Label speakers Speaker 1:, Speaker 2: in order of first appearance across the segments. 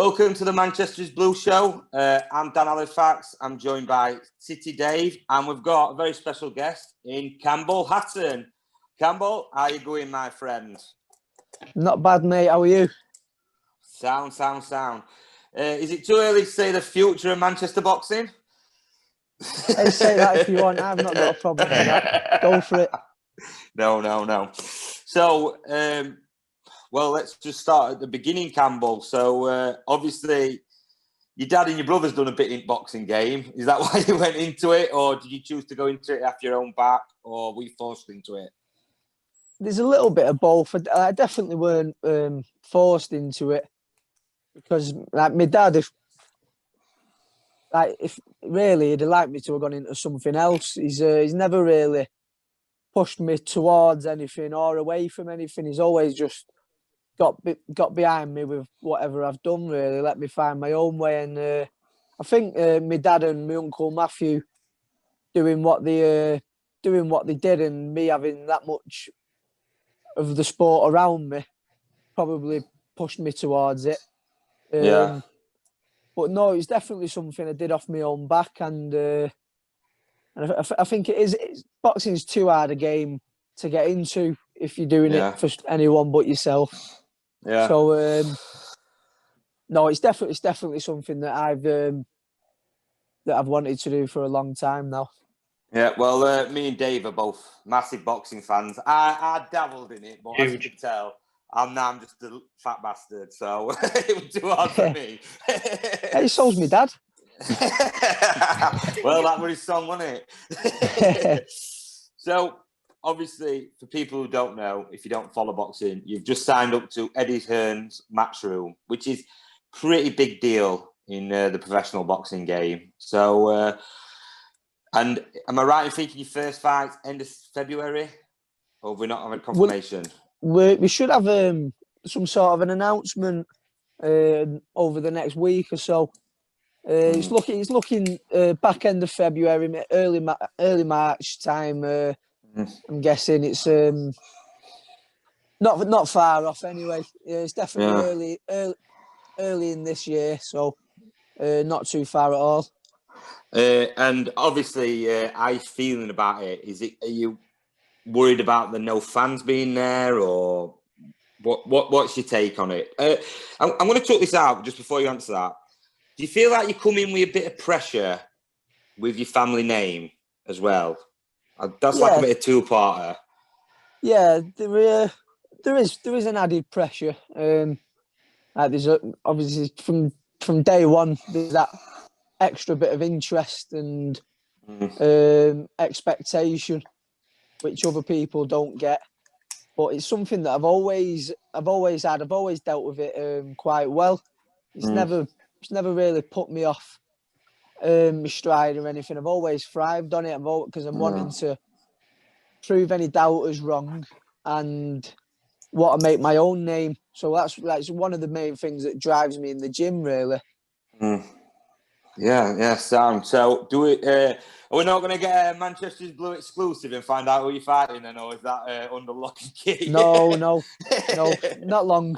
Speaker 1: Welcome to the Manchester's Blue Show. I'm Dan Halifax. I'm joined by City Dave, and we've got a very special guest in Campbell Hatton. Campbell, how are you going, my friend?
Speaker 2: Not bad, mate. How are you?
Speaker 1: Sound. Is it too early to say the future of Manchester boxing?
Speaker 2: Hey, say that if you want. I've not got a problem with that. Go for it.
Speaker 1: No. So, well, let's just start at the beginning, Campbell. So, obviously, your dad and your brother's done a bit in boxing game. Is that why you went into it, or did you choose to go into it after your own back, or were you forced into it?
Speaker 2: There's a little bit of both. I definitely weren't forced into it because, like, my dad, if really he'd like me to have gone into something else. He's never really pushed me towards anything or away from anything. He's always just got behind me with whatever I've done, really, let me find my own way. And I think my dad and my uncle Matthew doing what they did, and me having that much of the sport around me probably pushed me towards it.
Speaker 1: Yeah.
Speaker 2: But no, it's definitely something I did off my own back, and I think it is. Boxing's too hard a game to get into if you're doing it for anyone but yourself.
Speaker 1: Yeah.
Speaker 2: So no, it's definitely something that I've wanted to do for a long time now.
Speaker 1: Yeah, well, me and Dave are both massive boxing fans. I dabbled in it, but as you can tell, I'm just a fat bastard, so it was too hard for me.
Speaker 2: Hey, so's my dad.
Speaker 1: Well, that was his song, wasn't it? So, obviously, for people who don't know, if you don't follow boxing, you've just signed up to Eddie Hearn's Matchroom, which is pretty big deal in the professional boxing game. So, and am I right in thinking your first fight end of February? Or have we not had confirmation?
Speaker 2: We should have some sort of an announcement over the next week or so. It's looking back end of February, early March time. I'm guessing it's not far off anyway. It's definitely early in this year, so not too far at all.
Speaker 1: And obviously, how you feeling about it? Are you worried about the no fans being there, or what's your take on it? I'm going to chuck this out just before you answer that. Do you feel like you come in with a bit of pressure with your family name as well? That's like a bit of two-parter.
Speaker 2: Yeah, there is an added pressure. There's obviously from day one there's that extra bit of interest and expectation, which other people don't get. But it's something that I've always had. I've always dealt with it quite well. It's never really put me off my stride or anything. I've always thrived on it. Because I'm wanting to prove any doubters wrong and want to make my own name. So that's one of the main things that drives me in the gym, really.
Speaker 1: Yeah, Sam. So, are we not going to get a Manchester's Blue exclusive and find out who you're fighting, then, or is that under lock and key?
Speaker 2: No, not long.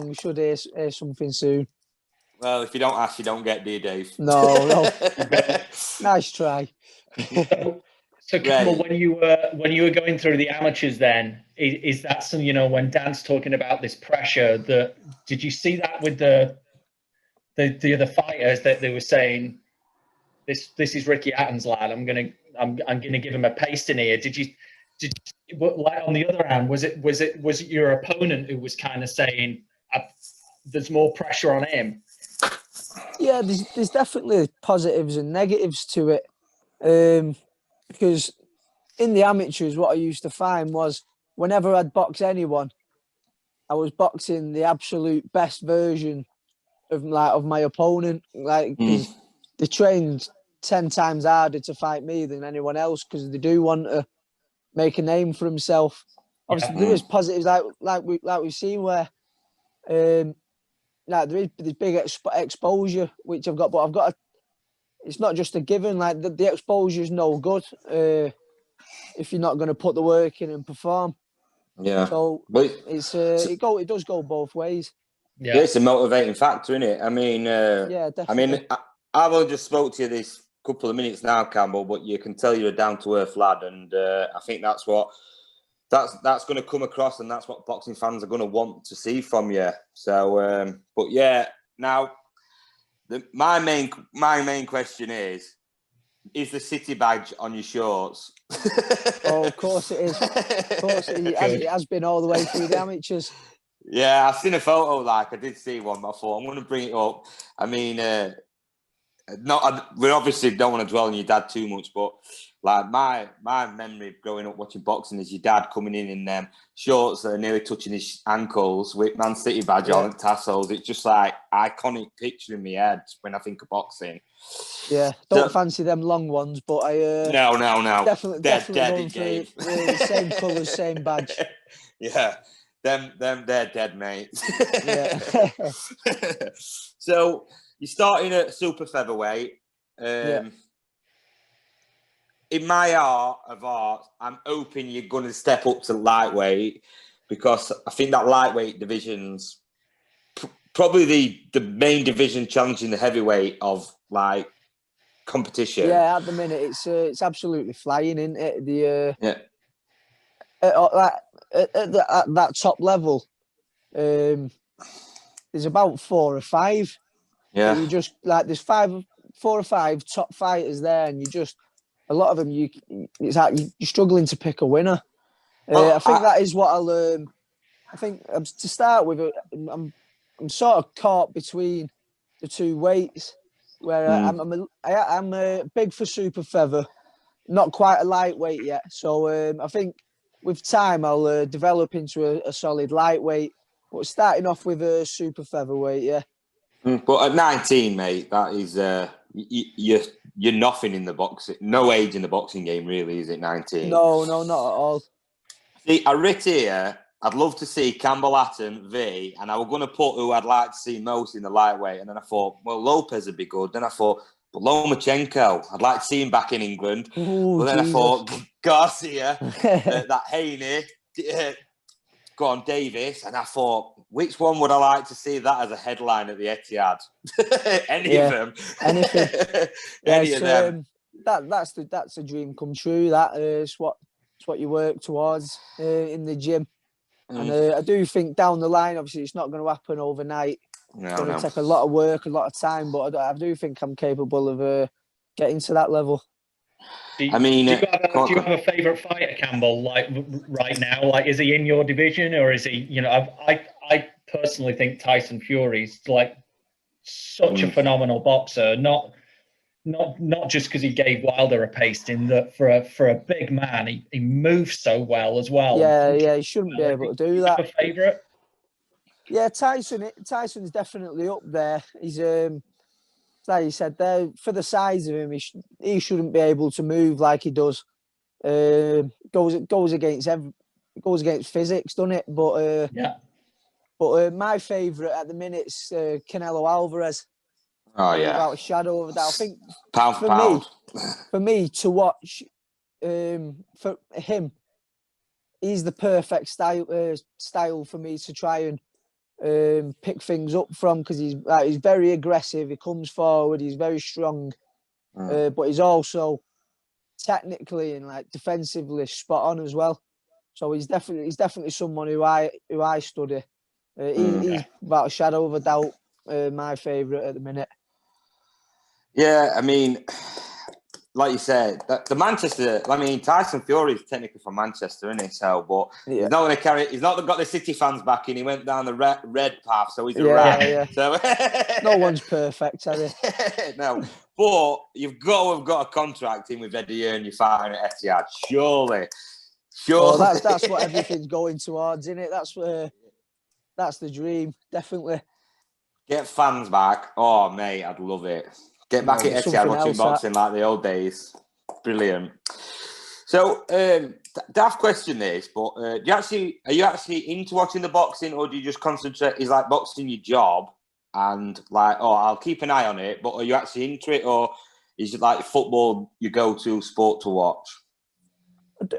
Speaker 2: We should hear something soon.
Speaker 1: Well, if you don't ask, you don't get, do you, Dave?
Speaker 2: No. Nice try.
Speaker 3: So Campbell, when you were going through the amateurs, then is that some, when Dan's talking about this pressure, did you see that with the other fighters that they were saying, this is Ricky Hatton's lad, I'm gonna give him a pasting here? Did you like, on the other hand, was it your opponent who was kind of saying there's more pressure on him?
Speaker 2: Yeah, there's definitely positives and negatives to it. Because in the amateurs, what I used to find was whenever I'd box anyone, I was boxing the absolute best version of my opponent. Because they trained 10 times harder to fight me than anyone else, because they do want to make a name for himself. Obviously, there is positives like we've seen where there's big exposure which I've got, but it's not just a given. Like the exposure is no good if you're not going to put the work in and perform.
Speaker 1: Yeah.
Speaker 2: So it does go both ways.
Speaker 3: Yeah,
Speaker 1: it's a motivating factor, isn't it? I mean,
Speaker 2: Yeah, definitely.
Speaker 1: I've only just spoke to you this couple of minutes now, Campbell, but you can tell you're a down to earth lad, and I think that's going to come across, and that's what boxing fans are going to want to see from you. So, but yeah, now my main question is the city badge on your shorts?
Speaker 2: Oh, of course it is. Of course it has been all the way through the amateurs.
Speaker 1: Yeah, I've seen a photo. I did see one, but I thought I'm going to bring it up. I mean, we obviously don't want to dwell on your dad too much, but my memory of growing up watching boxing is your dad coming in them shorts that are nearly touching his ankles with Man City badge on and tassels. It's just iconic picture in my head when I think of boxing.
Speaker 2: Yeah, don't fancy them long ones, but I
Speaker 1: no,
Speaker 2: definitely going for the same colours, same badge.
Speaker 1: Yeah, them they're dead, mate.
Speaker 2: Yeah.
Speaker 1: So you're starting at super featherweight. In my art of art, I'm hoping you're going to step up to lightweight, because I think that lightweight division's probably the main division challenging the heavyweight of competition.
Speaker 2: Yeah, at the minute it's absolutely flying, isn't it? At that top level, there's about 4 or 5.
Speaker 1: Yeah,
Speaker 2: You just there's 4 or 5 top fighters there, and a lot of them it's like you're struggling to pick a winner. I think that is what I'll. I think to start with, I'm sort of caught between the two weights, where I'm big for super feather, not quite a lightweight yet. So I think with time I'll develop into a solid lightweight. But starting off with a super featherweight, yeah.
Speaker 1: But at 19, mate, that is you're nothing in the boxing. No age in the boxing game, really, is it? 19?
Speaker 2: No, not at all.
Speaker 1: See, I writ here, I'd love to see Campbell Hatton v, and I was going to put who I'd like to see most in the lightweight, and then I thought, well, Lopez would be good. Then I thought, but Lomachenko, I'd like to see him back in England.
Speaker 2: Ooh,
Speaker 1: but then
Speaker 2: Jesus.
Speaker 1: I thought, Garcia, that Haney, go on, Davis, and I thought, which one would I like to see that as a headline at the Etihad? Any of them.
Speaker 2: Anything.
Speaker 1: Any of them.
Speaker 2: That's a dream come true. That is what you work towards in the gym. And I do think down the line, obviously, it's not going to happen overnight. It's going to take a lot of work, a lot of time, but I do think I'm capable of getting to that level.
Speaker 3: Do you have a favourite fighter, Campbell, right now? Is he in your division, or is he, I personally think Tyson Fury's such a phenomenal boxer, not just because he gave Wilder a pasting, that for a big man, he moves so well as well.
Speaker 2: Yeah, he shouldn't be able to do that.
Speaker 3: A favourite?
Speaker 2: Yeah, Tyson's definitely up there. He's like you said there, for the size of him, he shouldn't be able to move like he does. Goes against physics, doesn't it? But But my favourite at the minute's Canelo Alvarez.
Speaker 1: Oh yeah,
Speaker 2: without a shadow of a doubt. I think
Speaker 1: pound for pound.
Speaker 2: For me to watch, for him, he's the perfect style for me to try and pick things up from, because he's very aggressive. He comes forward. He's very strong, but he's also technically and defensively spot on as well. So he's definitely someone who I study. He's without a shadow of a doubt my favourite at the minute.
Speaker 1: Yeah, I mean, like you said, the Manchester. I mean, Tyson Fury is technically from Manchester, isn't he? So, but he's not going to carry. He's not got the City fans back in. He went down the red path, so he's a rat.
Speaker 2: Yeah.
Speaker 1: So
Speaker 2: no one's perfect, are they?
Speaker 1: No, but you've got to have got a contract in with Eddie Hearn. You're fighting at Etihad, surely.
Speaker 2: Oh, that's what everything's going towards, isn't it? That's the dream, definitely.
Speaker 1: Get fans back. Oh, mate, I'd love it. Get back at Etihad watching boxing like the old days. Brilliant. So, daft question this, but are you actually into watching the boxing, or do you just concentrate? Is boxing your job, and I'll keep an eye on it, but are you actually into it, or is it football your go-to sport to watch?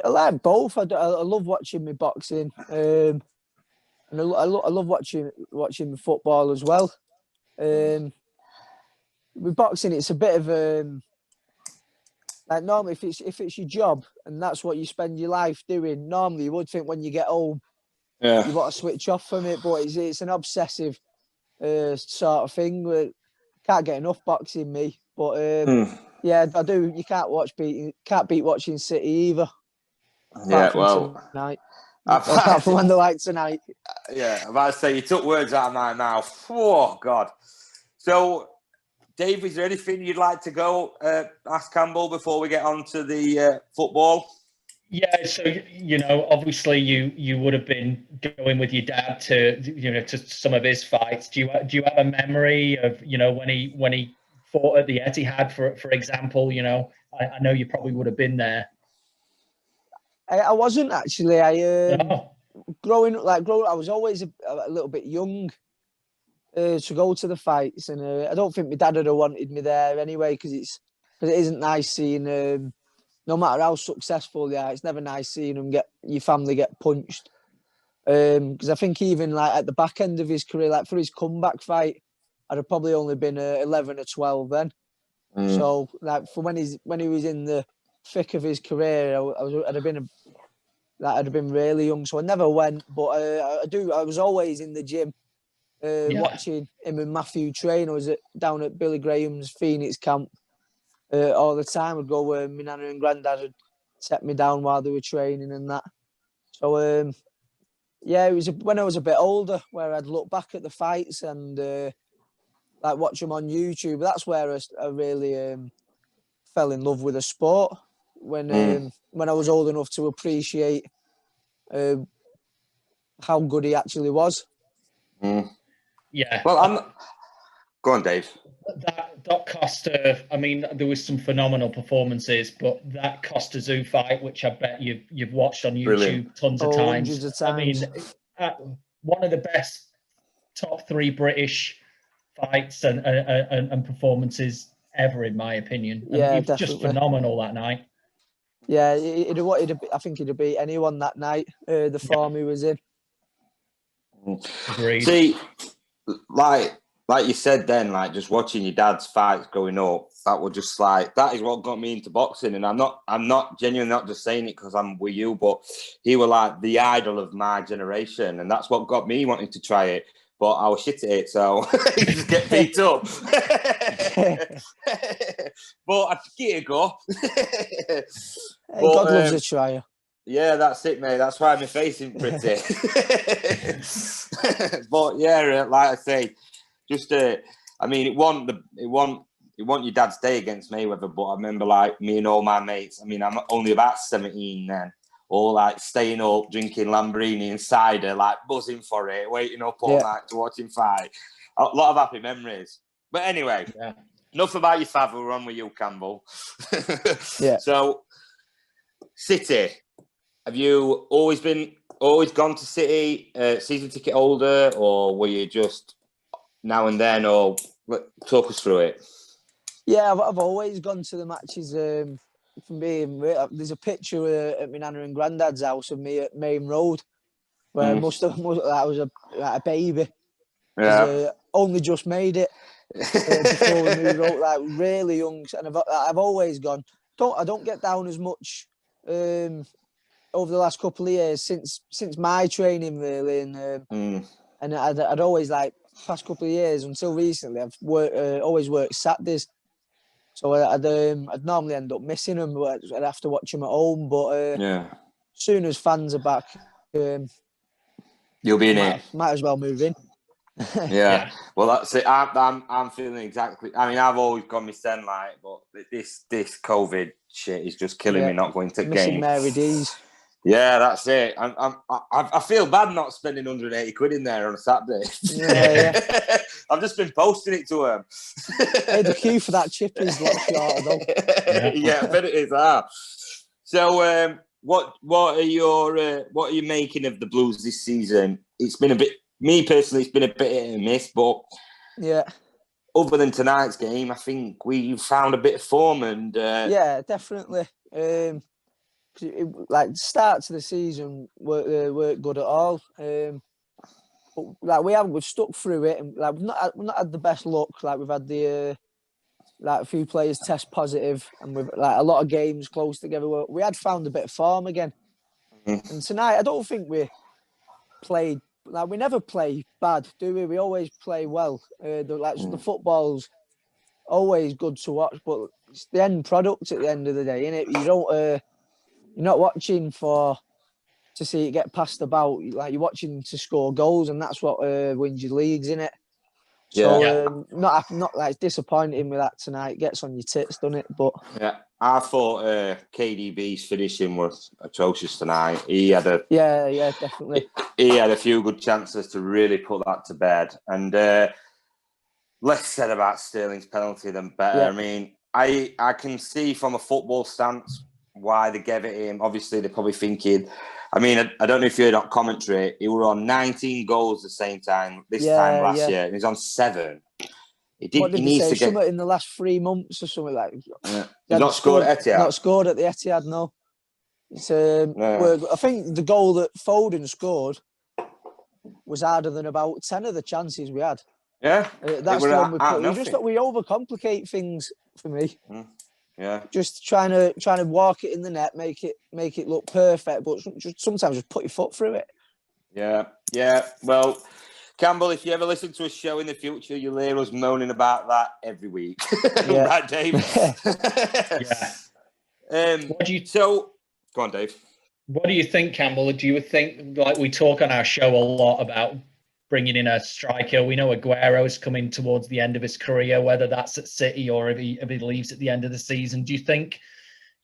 Speaker 2: I like both. I love watching my boxing. and I love watching football as well. With boxing, it's a bit of like normally if it's your job and that's what you spend your life doing. Normally, you would think when you get home, you want to switch off from it, but it's an obsessive sort of thing. Can't get enough boxing, me. But yeah, I do. You can't beat watching City either. Tonight. Apart from when they're like tonight.
Speaker 1: Yeah, I'm about to say, you took words out of my mouth. Oh, God. So, Dave, is there anything you'd like to go ask Campbell before we get on to the football?
Speaker 3: Yeah, so obviously you would have been going with your dad to some of his fights. Do you have a memory of when he fought at the Etihad, for example? I know you probably would have been there.
Speaker 2: I wasn't actually. Growing up, I was always a little bit young to go to the fights, and I don't think my dad would have wanted me there anyway, because it isn't nice seeing. No matter how successful they are, it's never nice seeing them your family get punched. Because I think even like at the back end of his career, like for his comeback fight, I'd have probably only been 11 or 12 then. So like for when he was in the thick of his career, I'd have been really young. So I never went, but I was always in the gym watching him and Matthew train. I was down at Billy Graham's Phoenix camp all the time. I'd go where my nana and granddad would set me down while they were training and that. So it was when I was a bit older where I'd look back at the fights and like watch them on YouTube. That's where I really fell in love with the sport when I was old enough to appreciate how good he actually was.
Speaker 3: Yeah.
Speaker 1: Well, go on, Dave.
Speaker 3: That Costa, I mean, there was some phenomenal performances, but that Costa Zoo fight, which I bet you've watched on YouTube
Speaker 1: Brilliant.
Speaker 3: tons of times.
Speaker 2: Hundreds of times.
Speaker 3: I mean, one of the best top 3 British fights and performances ever, in my opinion.
Speaker 2: Yeah,
Speaker 3: it was just phenomenal that night.
Speaker 2: Yeah, I think he'd have beat anyone that night. The form he was in.
Speaker 3: Agreed.
Speaker 1: See, like you said then, like just watching your dad's fights growing up, that was just like, that is what got me into boxing. And I'm not genuinely not just saying it because I'm with you, but he was like the idol of my generation. And that's what got me wanting to try it. But I was shit at it, so you just get beat up. But I give it a go.
Speaker 2: God loves a trier.
Speaker 1: Yeah, that's it, mate. That's why my face isn't pretty. But yeah, like I say, just I mean, it wasn't your dad's day against Mayweather, but I remember like me and all my mates. I mean, I'm only about 17 then. All like staying up, drinking Lambrini and cider, like buzzing for it, waiting up all night to watch him fight. A lot of happy memories. But anyway, enough about your father. We're on with you, Campbell. So, City. Have you always gone to City, season ticket holder, or were you just now and then? Or talk us through it.
Speaker 2: Yeah, I've always gone to the matches. From being, there's a picture at my nana and granddad's house of me at Main Road, where I was a baby.
Speaker 1: Yeah,
Speaker 2: only just made it before we moved out, like really young, and I've always gone. I don't get down as much over the last couple of years since my training really, and I'd always like past couple of years until recently I've always worked Saturdays. So I'd normally end up missing them. I'd have to watch them at home. But as soon as fans are back,
Speaker 1: you'll be in it.
Speaker 2: Might as well move in.
Speaker 1: Yeah. Well, that's it. I'm feeling exactly. I mean, I've always gone my stand like, but this COVID shit is just killing me not going to
Speaker 2: missing
Speaker 1: games.
Speaker 2: Mary D's.
Speaker 1: Yeah, that's it. I feel bad not spending 180 quid in there on a Saturday.
Speaker 2: Yeah.
Speaker 1: I've just been posting it to him.
Speaker 2: Hey, the queue for that chip is a lot shorter though.
Speaker 1: Yeah, I bet it is. So, what are you making of the Blues this season? It's been a bit. Me personally, it's been a bit hit and miss, but other than tonight's game, I think we found a bit of form and
Speaker 2: definitely. Like the start to the season weren't good at all. but like we've stuck through it, and like we've not had the best luck. Like we've had the like a few players test positive, and we've like a lot of games close together. We had found a bit of form again, and tonight I don't think we played like we never play bad, do we? We always play well. The football's always good to watch, but it's the end product at the end of the day, innit? You don't you're not watching to see it get passed about. Like you're watching to score goals, and that's what wins your leagues, innit? So not like it's disappointing with that tonight. Gets on your tits, doesn't it? But
Speaker 1: yeah, I thought KDB's finishing was atrocious tonight. He had
Speaker 2: definitely.
Speaker 1: He had a few good chances to really put that to bed, and less said about Sterling's penalty than better.
Speaker 2: Yeah.
Speaker 1: I mean, I can see from a football stance why they gave it him. Obviously, they're probably thinking. I mean, I don't know if you heard on commentary. He were on 19 goals the same time time last year, and he's on 7.
Speaker 2: What did he say? Something in the last 3 months or something like.
Speaker 1: Yeah. He's not scored at Etihad.
Speaker 2: Not scored at the Etihad, no. It's I think the goal that Foden scored was harder than about 10 of the chances we had.
Speaker 1: Yeah,
Speaker 2: that's the one we put. We overcomplicate things for me.
Speaker 1: Yeah,
Speaker 2: just trying to walk it in the net, make it look perfect, but sometimes just put your foot through it.
Speaker 1: Yeah. Well, Campbell, if you ever listen to a show in the future, you'll hear us moaning about that every week.
Speaker 2: Yeah.
Speaker 1: Right, Dave? Go on, Dave.
Speaker 3: What do you think, Campbell? Do you think, like we talk on our show a lot about bringing in a striker? We know Aguero's coming towards the end of his career, whether that's at City or if he leaves at the end of the season. Do you think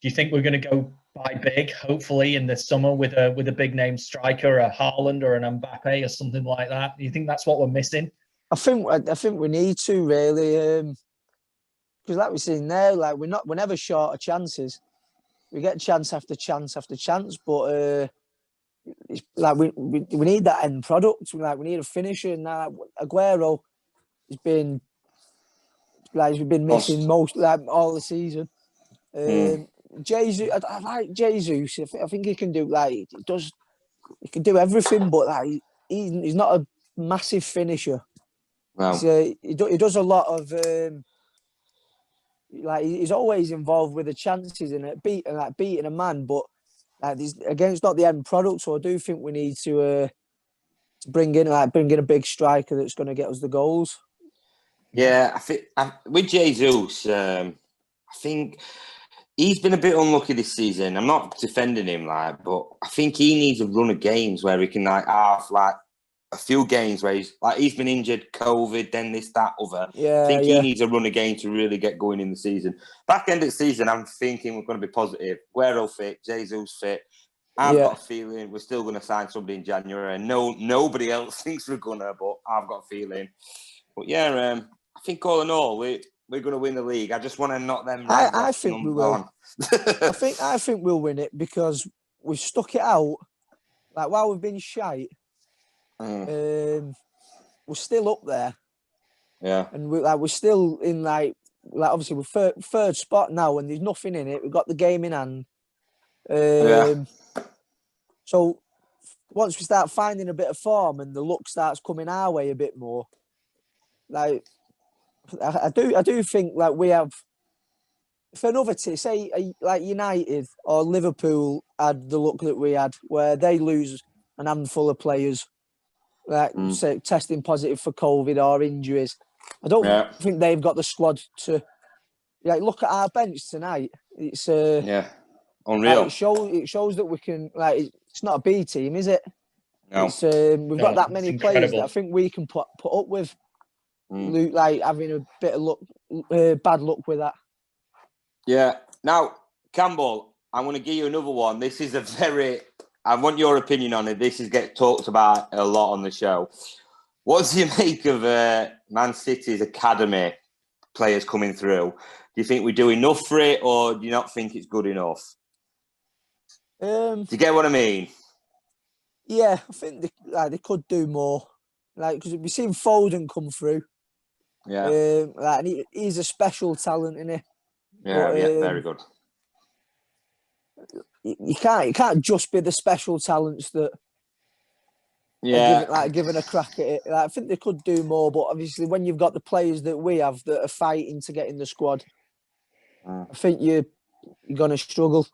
Speaker 3: we're going to go buy big, hopefully in the summer with a big name striker, a Haaland or an Mbappe or something like that? Do you think that's what we're missing?
Speaker 2: I think we need to really, because like we're seeing there, like we're never short of chances. We get chance after chance after chance, but it's like we need that end product. Like we need a finisher. Now Aguero has been we've been missing most all the season. Jesus, I like Jesus. I think he can do he can do everything, but he's not a massive finisher.
Speaker 1: No.
Speaker 2: He does a lot of he's always involved with the chances and beating a man, but again, it's not the end product. So I do think we need to bring in a big striker that's going to get us the goals.
Speaker 1: Yeah, I think with Jesus, I think he's been a bit unlucky this season. I'm not defending him, but I think he needs a run of games where he can have a few games where he's been injured, COVID, then this, that, other.
Speaker 2: Yeah,
Speaker 1: I think he needs a run of games to really get going in the season. Back end of the season, I'm thinking we're going to be positive. Guerrero fit, Jesus fit. I've got a feeling we're still going to sign somebody in January. And nobody else thinks we're going to, but I've got a feeling. But yeah, I think all in all, we're going to win the league. I just want to knock them.
Speaker 2: I think we will. I think we'll win it because we've stuck it out. Like while we've been shite, we're still up there.
Speaker 1: Yeah, and
Speaker 2: we're still in obviously we're third spot now, and there's nothing in it. We've got the game in hand. So once we start finding a bit of form and the luck starts coming our way a bit more, I do think we have. If another team, say like United or Liverpool, had the luck that we had, where they lose an handful of players, say testing positive for COVID or injuries, I don't think they've got the squad to. Look at our bench tonight. It's
Speaker 1: unreal.
Speaker 2: It shows that we can. It's not a B team, is it?
Speaker 1: No.
Speaker 2: We've got that many players that I think we can put up with. Having a bit of luck, bad luck with that.
Speaker 1: Yeah. Now, Campbell, I'm going to give you another one. This is I want your opinion on it. This gets talked about a lot on the show. What do you make of Man City's academy players coming through? Do you think we do enough for it, or do you not think it's good enough? Do you get what I mean?
Speaker 2: Yeah, I think they could do more. Because we've seen Foden come through.
Speaker 1: Yeah.
Speaker 2: And he's a special talent, isn't he?
Speaker 1: Yeah, very good.
Speaker 2: You can't just be the special talents that and giving a crack at it. Like, I think they could do more, but obviously when you've got the players that we have that are fighting to get in the squad, I think you're going to struggle.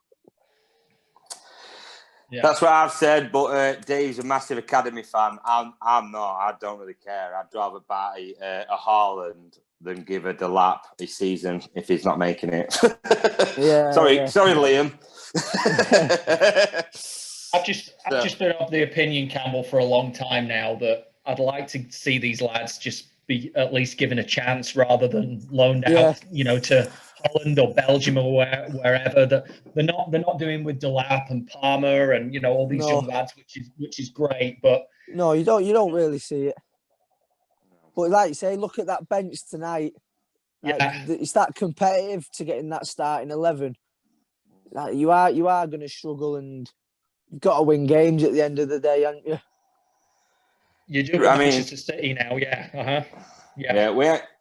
Speaker 1: Yeah. That's what I've said, but Dave's a massive academy fan. I'm not. I don't really care. I'd rather buy a Haaland than give a Delap this season if he's not making it. Sorry, Liam.
Speaker 3: I've just been of the opinion, Campbell, for a long time now that I'd like to see these lads just be at least given a chance rather than loaned out, to Holland or Belgium or wherever. That they're not doing with Delap and Palmer and all these young lads, which is great. But
Speaker 2: no, you don't really see it. But like you say, look at that bench tonight. Like, it's that competitive to get in that starting 11. Like, you are going to struggle, and you've got to win games at the end of the day, haven't you?
Speaker 3: You do. Manchester City now, yeah.
Speaker 1: Yeah,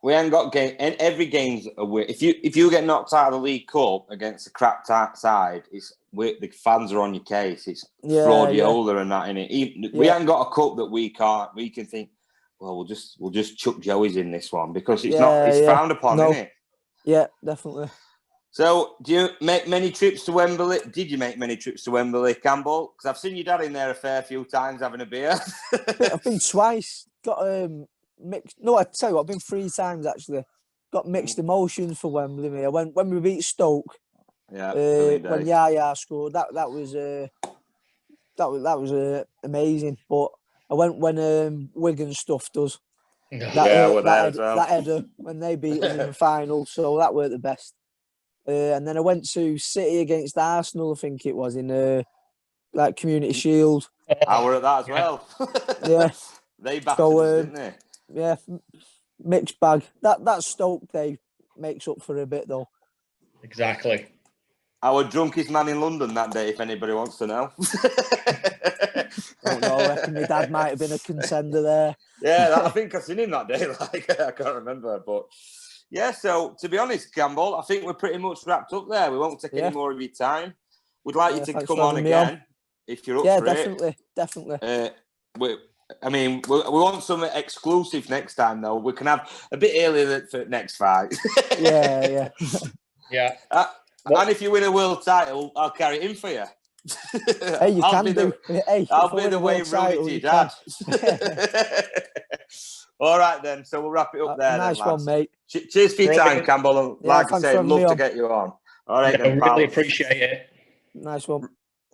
Speaker 1: we ain't got game. And every game's a win. If you get knocked out of the League Cup against a crap side, the fans are on your case. It's fraudiola and that in it. We ain't got a cup that we can think. Well, we'll just chuck Joey's in this one because it's frowned upon, isn't it?
Speaker 2: Yeah, definitely.
Speaker 1: So, do you make many trips to Wembley? Did you make many trips to Wembley, Campbell? Because I've seen your dad in there a fair few times having a beer.
Speaker 2: I've been twice. Got mixed. No, I tell you what, I've been 3 times actually. Got mixed emotions for Wembley. Me, when we beat Stoke.
Speaker 1: Yeah.
Speaker 2: When Yaya scored, that was amazing. But I went when Wigan stuffed us. That header when they beat us in the final. So that weren't the best. And then I went to City against Arsenal, I think it was, in Community Shield.
Speaker 1: I were at that as well.
Speaker 2: Yeah.
Speaker 1: They battered us, didn't they?
Speaker 2: Yeah, mixed bag. That Stoke day makes up for a bit, though.
Speaker 3: Exactly.
Speaker 1: I was drunkest man in London that day, if anybody wants to know.
Speaker 2: Don't know, I reckon my dad might have been a contender there.
Speaker 1: Yeah, I think I seen him that day. I can't remember, but... Yeah, so to be honest, Campbell, I think we're pretty much wrapped up there. We won't take any more of your time. We'd like you to come on again if you're up for it.
Speaker 2: Definitely.
Speaker 1: We want some exclusive next time, though. We can have a bit earlier for next fight.
Speaker 2: Yeah.
Speaker 1: And if you win a world title, I'll carry it in for you.
Speaker 2: Hey, you can do.
Speaker 1: I'll be the way round to your dad. All right, then. So we'll wrap it up there.
Speaker 2: Nice one, mate.
Speaker 1: Cheers for your time, Campbell. And like I said, love to get you on. All right, then, pal.
Speaker 3: Really appreciate it.
Speaker 2: Nice one.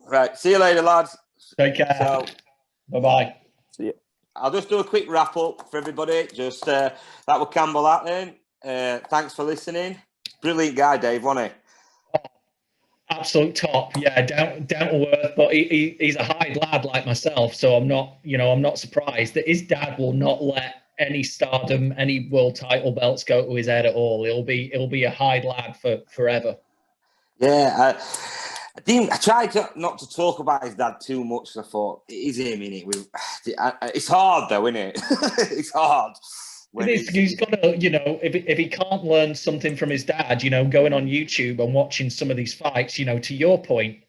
Speaker 1: Right. See you later, lads.
Speaker 3: Take care. Bye-bye.
Speaker 2: See you.
Speaker 1: I'll just do a quick wrap up for everybody. Just that was Campbell Hatton. Thanks for listening. Brilliant guy, Dave, wasn't he?
Speaker 3: Absolute top, yeah, down to earth, but he's a high lad like myself, so I'm not surprised that his dad will not let any stardom, any world title belts go to his head at all. He'll be a high lad for forever.
Speaker 1: Yeah, I tried not to talk about his dad too much. I thought it is him, innit? It's hard though, isn't it? It's hard.
Speaker 3: He's got to, if he can't learn something from his dad, going on YouTube and watching some of these fights, to your point,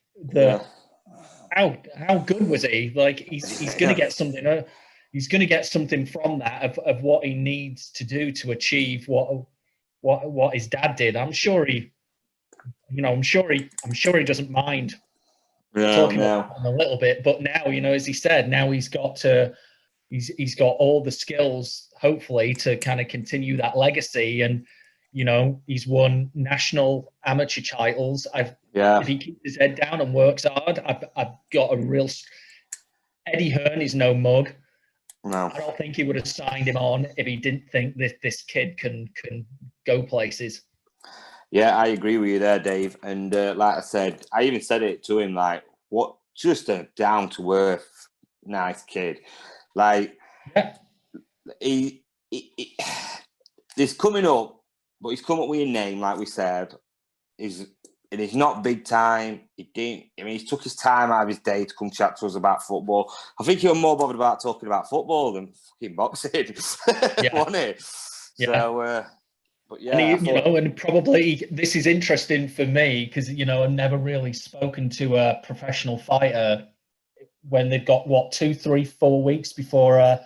Speaker 3: how good was he? Like he's going to get something. He's going to get something from that of what he needs to do to achieve what his dad did. I'm sure he doesn't mind talking about him a little bit. But now, as he said, now he's got all the skills, hopefully, to kind of continue that legacy. And, he's won national amateur titles. If he keeps his head down and works hard, I've got a real... Eddie Hearn is no mug.
Speaker 1: No.
Speaker 3: I don't think he would have signed him on if he didn't think this kid can go places.
Speaker 1: Yeah, I agree with you there, Dave. And like I said, I even said it to him, like, what, just a down-to-earth, nice kid. Like, he's coming up, but he's come up with a name, like we said. He's not big time. He took his time out of his day to come chat to us about football. I think he was more bothered about talking about football than fucking boxing, wasn't he?
Speaker 3: Yeah.
Speaker 1: So, but yeah.
Speaker 3: And and probably this is interesting for me because, I've never really spoken to a professional fighter when they've got what 2, 3, 4 weeks before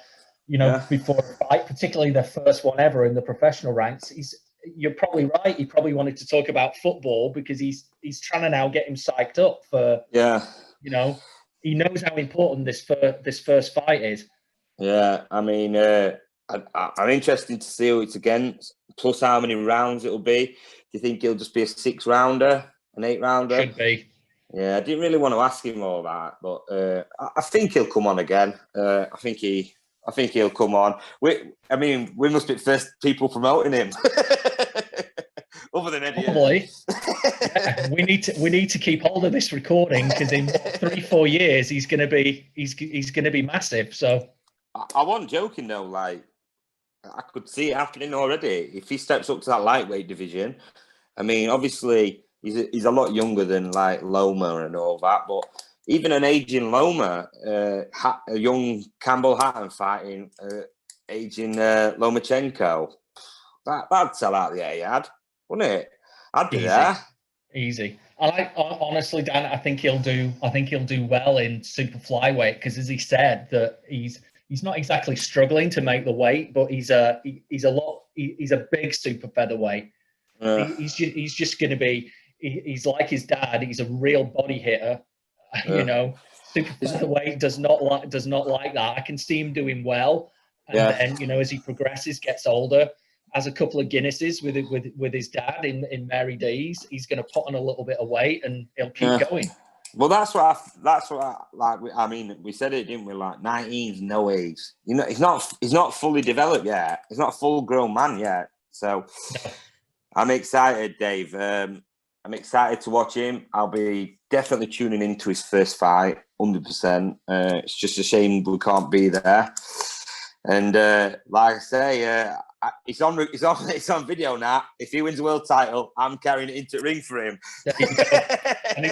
Speaker 3: before a fight, particularly their first one ever in the professional ranks. You're probably right. He probably wanted to talk about football because he's trying to now get him psyched up for he knows how important this first fight is.
Speaker 1: Yeah, I mean, I'm interested to see who it's against, plus how many rounds it'll be. Do you think it'll just be a 6-rounder, an 8-rounder?
Speaker 3: Should be.
Speaker 1: Yeah, I didn't really want to ask him all that, but I think he'll come on again. I think he'll come on. We must be the first people promoting him, other than Eddie.
Speaker 3: Probably. Yeah, we need to keep hold of this recording because in 3-4 years he's going to be massive. So
Speaker 1: I wasn't joking though. Like I could see it happening already if he steps up to that lightweight division. I mean, obviously. He's a lot younger than like Loma and all that, but even an aging Loma, a young Campbell Hatton fighting aging Lomachenko, that'd sell out the Ayad, wouldn't it? I'd be there.
Speaker 3: Easy. Honestly, Dan, I think he'll do well in super flyweight because, as he said, that he's not exactly struggling to make the weight, but he's a big super featherweight. He's just going to be. He's like his dad. He's a real body hitter. Super featherweight does not like that. I can see him doing well, and then as he progresses, gets older, has a couple of Guinnesses with his dad in Mary D's. He's going to put on a little bit of weight, and he'll keep going.
Speaker 1: Well, that's what I like. I mean, we said it, didn't we? Like 19's no age. He's not fully developed yet. He's not a full grown man yet. So I'm excited, Dave. I'm excited to watch him. I'll be definitely tuning into his first fight, 100%. It's just a shame we can't be there. And like I say, it's on video now. If he wins the world title, I'm carrying it into the ring for him.
Speaker 3: and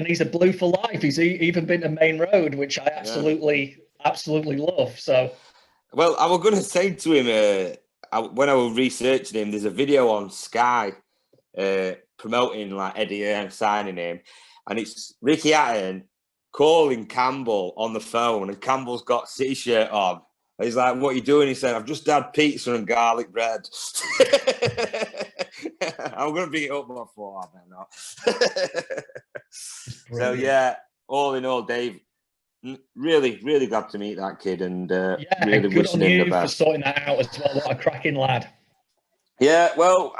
Speaker 3: he's a blue for life. He's even been to Main Road, which I absolutely love. So,
Speaker 1: well, I was going to say to him when I was researching him, there's a video on Sky. Promoting like Eddie Hearn signing him, and it's Ricky Hatton calling Campbell on the phone, and Campbell's got City shirt on. He's like, "What are you doing?" He said, "I've just had pizza and garlic bread." I'm gonna bring it up, but I thought, I better not. So yeah, all in all, Dave, really, really glad to meet that kid, and really
Speaker 3: good
Speaker 1: wishing
Speaker 3: on
Speaker 1: him
Speaker 3: you
Speaker 1: the best.
Speaker 3: for sorting that out as well. What a cracking lad!
Speaker 1: Yeah, well.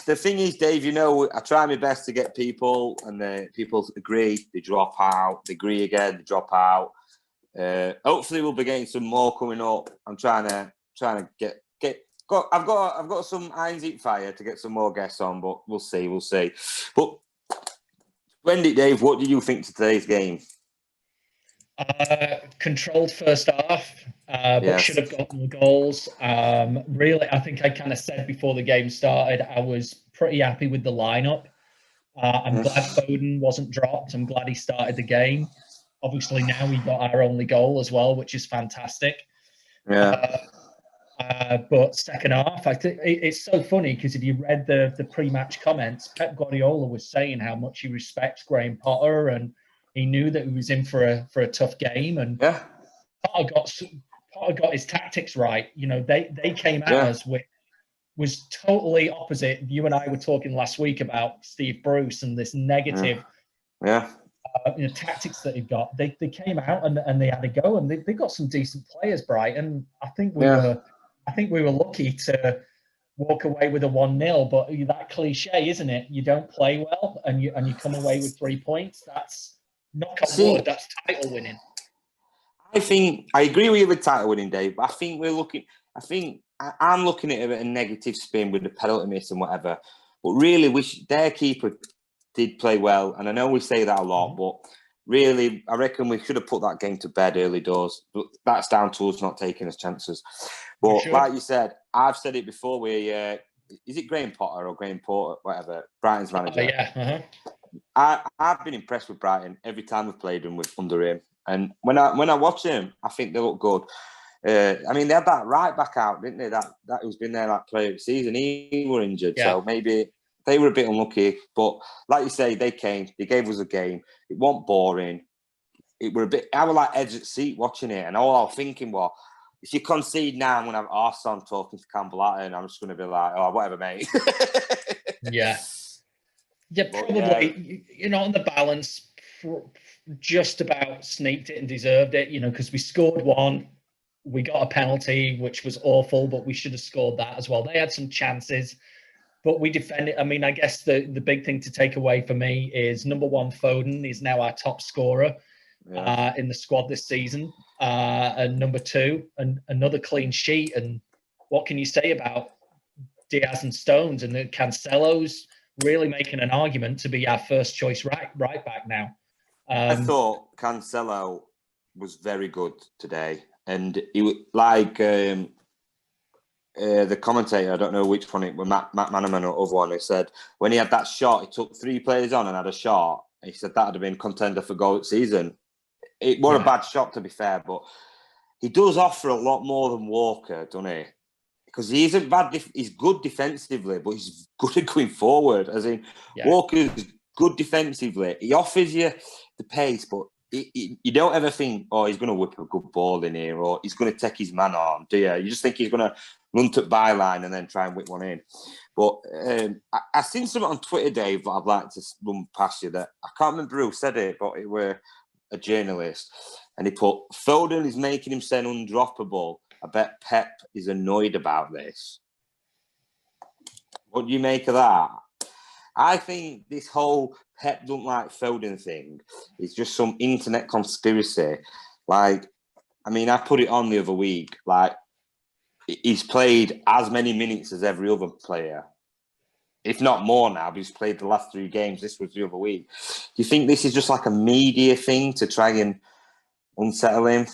Speaker 1: The thing is, Dave, I try my best to get people, and people agree, they drop out, they agree again, they drop out. Hopefully, we'll be getting some more coming up. I'm trying to get. I've got some irons in fire to get some more guests on, but we'll see. But Wendy, Dave, what do you think to today's game?
Speaker 3: Controlled first half, but should have got more goals. Really, I think I kind of said before the game started, I was pretty happy with the lineup. I'm glad Foden wasn't dropped. I'm glad he started the game. Obviously, now we got our only goal as well, which is fantastic.
Speaker 1: Yeah.
Speaker 3: But second half, I think it's so funny because if you read the pre-match comments, Pep Guardiola was saying how much he respects Graham Potter and he knew that he was in for a tough game, and Potter got his tactics right. They came at us with was totally opposite. You and I were talking last week about Steve Bruce and this negative tactics that he got. They came out and they had a go, and they got some decent players, Brighton. I think we were lucky to walk away with a 1-0, but that cliche, isn't it? You don't play well and you come away with 3 points. That's knock on wood, that's title winning.
Speaker 1: I think I agree with you with title winning, Dave, but I think I'm looking at it at a negative spin with the penalty miss and whatever. But really, their keeper did play well, and I know we say that a lot, but really, I reckon we should have put that game to bed early doors. But that's down to us not taking us chances. But like you said, I've said it before. Is it Graham Potter or Graham Porter, whatever, Brighton's manager? I've been impressed with Brighton every time we've played them under him, and when I watch him, I think they look good. I mean, they had that right back out, didn't they? That who's been there like player of the season. He were injured, so maybe they were a bit unlucky. But like you say, they came, they gave us a game. It wasn't boring. it were a bit. I was like edge of seat watching it, and all I was thinking was, if you concede now, I'm gonna have arse on talking to Campbell Hatton. I'm just gonna be like, oh, whatever, mate.
Speaker 3: Yeah, probably. Yeah. You know, on the balance, just about sneaked it and deserved it. You know, because we scored one, we got a penalty, which was awful, but we should have scored that as well. They had some chances, but we defended. I mean, I guess the big thing to take away for me is, number one, Foden is now our top scorer in the squad this season. And number two, another clean sheet. And what can you say about Diaz and Stones? And the Cancelo's really making an argument to be our first choice right back now.
Speaker 1: I thought Cancelo was very good today. And he, like the commentator, I don't know which one it was, Matt Manaman or other one, who said when he had that shot, he took 3 players on and had a shot. He said that would have been contender for goal of the season. It was a bad shot, to be fair, but he does offer a lot more than Walker, doesn't he? Because he isn't bad. He's good defensively, but he's good at going forward. As in, Walker's good defensively. He offers you the pace, but you don't ever think, oh, he's going to whip a good ball in here, or he's going to take his man on, do you? You just think he's going to run to the byline and then try and whip one in. But I've seen something on Twitter, Dave, that I'd like to run past you. That I can't remember who said it, but it were a journalist, and he put, Foden is making him sound undroppable. I bet Pep is annoyed about this. What do you make of that? I think this whole Pep don't like Foden thing is just some internet conspiracy. Like, I mean, I put it on the other week. Like, he's played as many minutes as every other player, if not more now, but he's played the last 3 games. This was the other week. Do you think this is just like a media thing to try and unsettle him?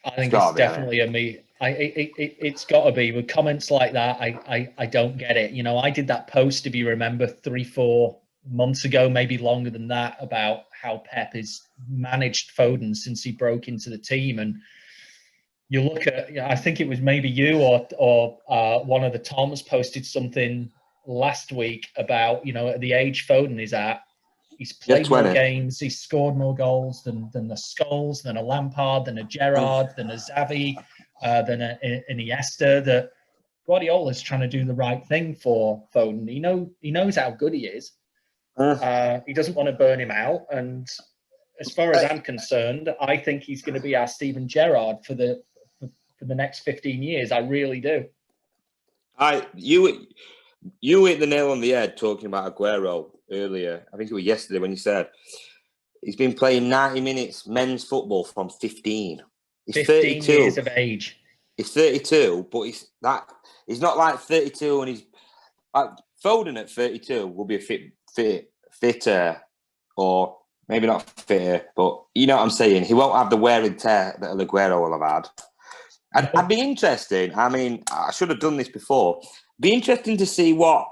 Speaker 3: I think it's definitely it's got to be. With comments like that, I don't get it. You know, I did that post, if you remember, 3-4 months ago, maybe longer than that, about how Pep has managed Foden since he broke into the team. And you look at, I think it was maybe you or one of the Toms posted something last week about, you know, at the age Foden is at, he's played more games, he's scored more goals than the Scholes, than a Lampard, than a Gerrard, than a Xavi, than an Iniesta. That Guardiola's trying to do the right thing for Foden. He knows how good he is. He doesn't want to burn him out. And as far as I'm concerned, I think he's going to be our Steven Gerrard for the next 15 years. I really do.
Speaker 1: You hit the nail on the head talking about Aguero earlier. I think it was yesterday when you said he's been playing 90 minutes men's football from 15. He's
Speaker 3: 15
Speaker 1: 32
Speaker 3: years of age.
Speaker 1: He's 32, but he's not like 32, and he's like Foden at 32 will be a fitter, or maybe not fitter, but you know what I'm saying. He won't have the wear and tear that Aguero will have had. I'd be interested. I mean, I should have done this before. Be interesting to see what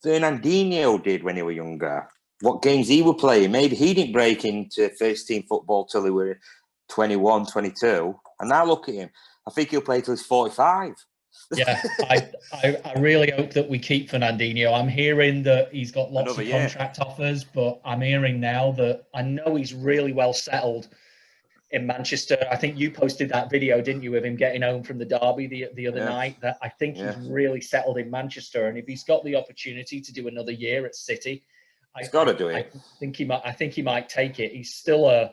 Speaker 1: Fernandinho did when he was younger, what games he was playing. Maybe he didn't break into first team football till he was 21, 22. And now look at him. I think he'll play till he's 45.
Speaker 3: Yeah, I really hope that we keep Fernandinho. I'm hearing that he's got lots of contract offers, but I'm hearing now that I know he's really well settled in Manchester. I think you posted that video, didn't you, of him getting home from the derby the other night? That I think he's really settled in Manchester, and if he's got the opportunity to do another year at City,
Speaker 1: he's got to do it.
Speaker 3: I think he might take it. He's still a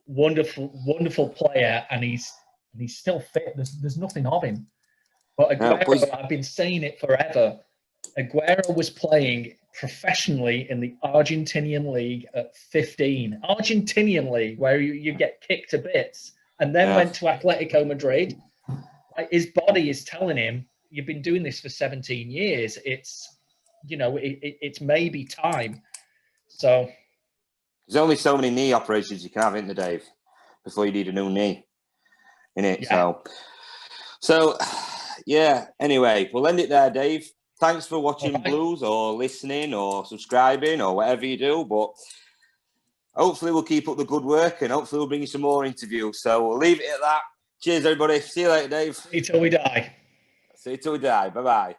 Speaker 3: wonderful player, and he's still fit. There's nothing of him. But Aguero, I've been saying it forever. Aguero was playing professionally in the Argentinian league at 15. Argentinian league, where you get kicked to bits, and then went to Atletico Madrid. His body is telling him, you've been doing this for 17 years. It's, it's maybe time. So
Speaker 1: there's only so many knee operations you can have, isn't there, Dave, before you need a new knee, innit? Yeah. So yeah, anyway, we'll end it there, Dave. Thanks for watching Blues, or listening, or subscribing, or whatever you do. But hopefully we'll keep up the good work, and hopefully we'll bring you some more interviews. So we'll leave it at that. Cheers, everybody. See you later, Dave.
Speaker 3: See you till we die.
Speaker 1: See you till we die. Bye-bye.